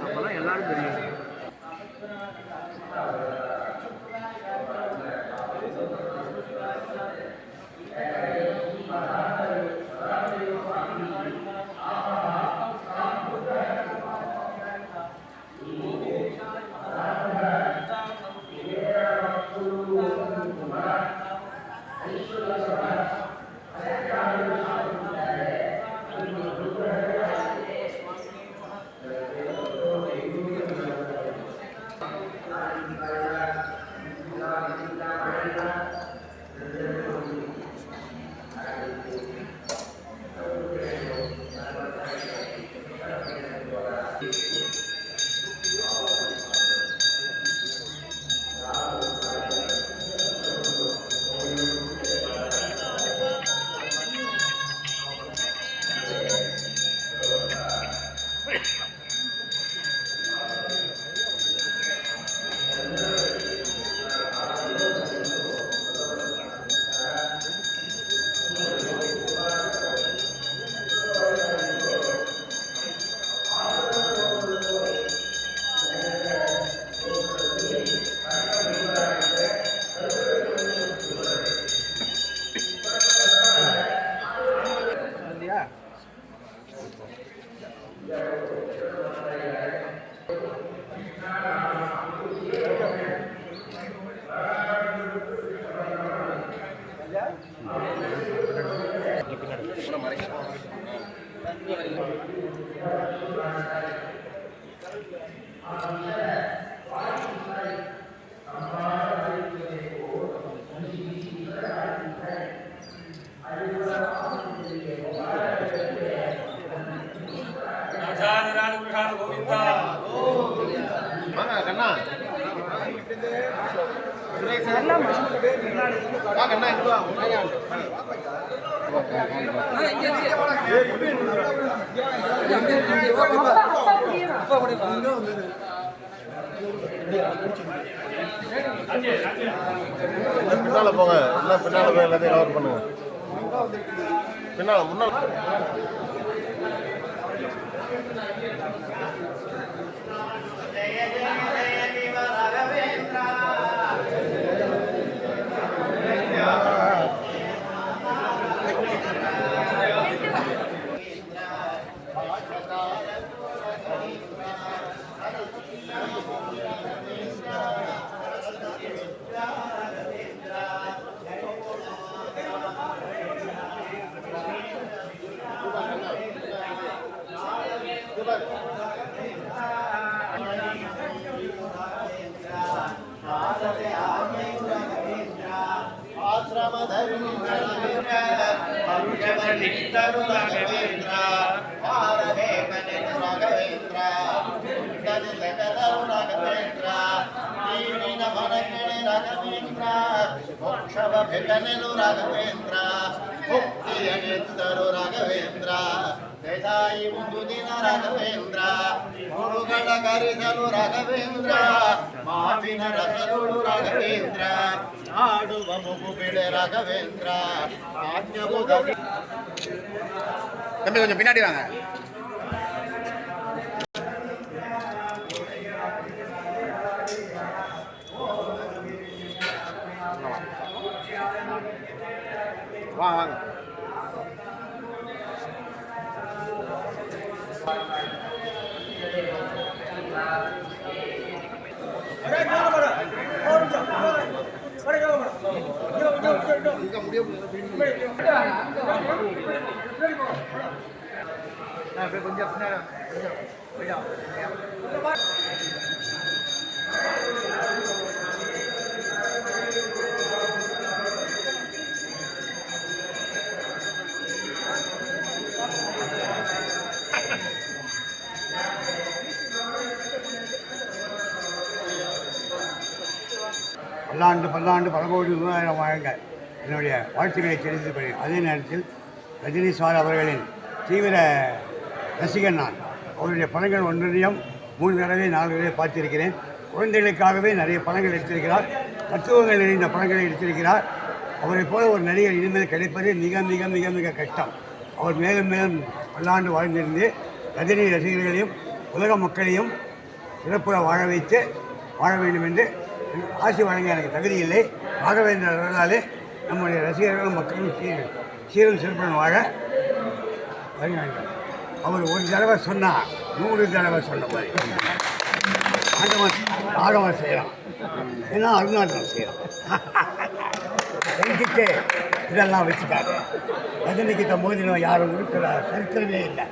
அப்பதான் எல்லாரும் தெரியும். பின்னால போங்க, எல்லாம் பின்னால போய் எல்லாத்தையும் கவர் பண்ணுங்க. பின்னால முன்னால ರಾಘವೇಂದ್ರ ಮುಕ್ತಿಯನೆತ್ತರು ರಾಘವೇಂದ್ರ ಬೇದಾಯಿ ಮುಂದಿನ ರಾಘವೇಂದ್ರ ಗುರುಗಳ ಕರೆದನು ರಾಘವೇಂದ್ರ ಮಾವಿನ ರಸಗಳು ರಾಘವೇಂದ್ರ ಆಡುವ ಮುಗು ಬಿಳೆ ರಾಘವೇಂದ್ರ ಆಜ್ಞವು ತம்பி கொஞ்சம் பின்னாடி வாங்க. வாங்க கொஞ்சம் பல்லாண்டு பல்லாண்டு பல கோடி ரூபாய் வாங்க. என்னுடைய வாழ்த்துக்களை தெரிவித்துக் கொள்கிறேன். அதே நேரத்தில் ரஜினி சார் அவர்களின் தீவிர ரசிகன் நான். அவருடைய படங்கள் ஒன்றையும் 3 தடவை 4 தடவை பார்த்திருக்கிறேன். குழந்தைகளுக்காகவே நிறைய படங்கள் எடுத்திருக்கிறார். தத்துவங்கள் நிறைந்த படங்களை எடுத்திருக்கிறார். அவரை போல ஒரு நடிகர் இனிமேல் கிடைப்பது மிக மிக மிக மிக கஷ்டம். அவர் மேலும் மேலும் பல்லாண்டு வாழ்ந்திருந்து ரஜினி ரசிகர்களையும் உலக மக்களையும் சிறப்புற வாழ வேண்டும் என்று ஆசி வழங்க எனக்கு தகுதி இல்லை. ராகவேந்திர அவர்களாலே நம்முடைய ரசிகர்களும் மக்களும் சீரும் சிறப்புடன் வாழ வருகிறார்கள். அவர் ஒரு தடவை சொன்னார், 100 தடவை சொன்ன மாதிரி ஆகவன் செய்யலாம், ஏன்னா அருணாச்சலம் செய்யலாம். எங்கிட்டே இதெல்லாம் வச்சுக்காரு. ரஜினிக்கிட்ட மோதினம் யாரும் இருக்கிற சரித்திரமே இல்லை.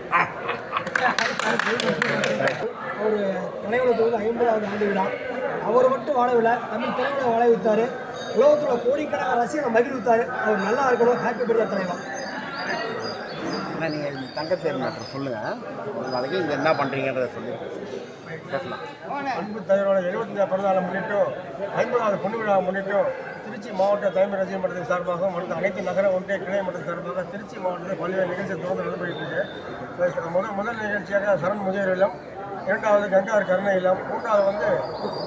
ஒரு தலைவலத்தோடு 50வது ஆண்டு விழா. அவர் மட்டும் வாழவில்லை, தமிழ் தலைவரை வாழ வைத்தார். உலகத்தோட கோடிக்கணக்கான ரசிகரை மகிழ்வித்தார். அவர் நல்லா இருக்கணும். ஹாப்பி பர்த்டே தலைவா. ஆனால் நீங்கள் தங்கத்தேர் மேட்டர் சொல்லுங்கள். ஒரு நாளைக்கு இங்கே என்ன பண்ணுறீங்கன்றதை சொல்லி பேசலாம். அன்பு தலைவரோட 75 பிறந்தநாளை முன்னிட்டும் 50வது பொண்ணு விழாவை முன்னிட்டும் திருச்சி மாவட்ட தலைமை ரசிகர் மன்றத்தின் சார்பாக மற்றும் அனைத்து நகர ஒன்றிய கிளை மன்றத்தின் சார்பாக திருச்சி மாவட்டத்தில் பல்வேறு நிகழ்ச்சிகள் தொடர்ந்து நடைபெற்று இருக்கு. முதல் நிகழ்ச்சியாக சரண் முதியோர் இல்லம், 2வது கங்கார் கருணை இல்லம், 3வது வந்து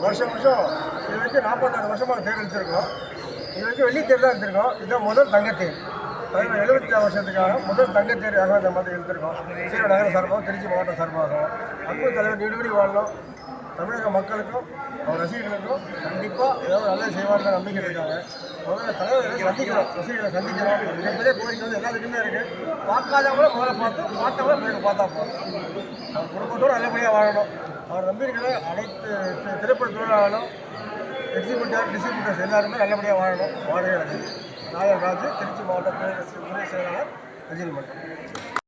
வருஷம் இது வரைக்கும் 46 வருஷமாக தேர் எடுத்திருக்கோம். இது வரைக்கும் வெள்ளி தேர் தான் எடுத்திருக்கோம். இதுதான் முதல் தங்கத்தேர். தலைவர் 75 வருஷத்துக்காக முதல் தங்கத்தேர் அந்த மாதிரி எடுத்திருக்கோம். சீர நகர சார்பாக திருச்சி மாவட்ட சார்பாக அன்பு தலைவர் நீடுபடி வாழணும். தமிழக மக்களுக்கும் அவர் ரசிகர்களுக்கும் கண்டிப்பாக ஏதாவது நல்லது செய்வார்கள் நம்பிக்கை இருக்காங்க. முதல்ல தலைவர்களை சந்திக்கிறோம், ரசிகர்களை சந்திக்கிறோம். மிகப்பெரிய கோரிக்கை வந்து எல்லாத்துக்குமே இருக்குது. பார்க்காதவங்களும் முதல்ல பார்த்தவங்களும் பிறகு பார்த்தா போதும். அவர் குடும்பத்தோடு நல்லபடியாக வாழணும். அவர் நம்பிக்கைகளை அனைத்து திரைப்பட தொழிலாளர்களும் டிஸ்ட்ரிபியூட்டர்ஸ் எல்லாருமே நல்லபடியாக வாழணும். வாழ்க நாயர் ராஜு, திருச்சி மாவட்ட துணை செயலாளர் ரஜினி மன்றம்.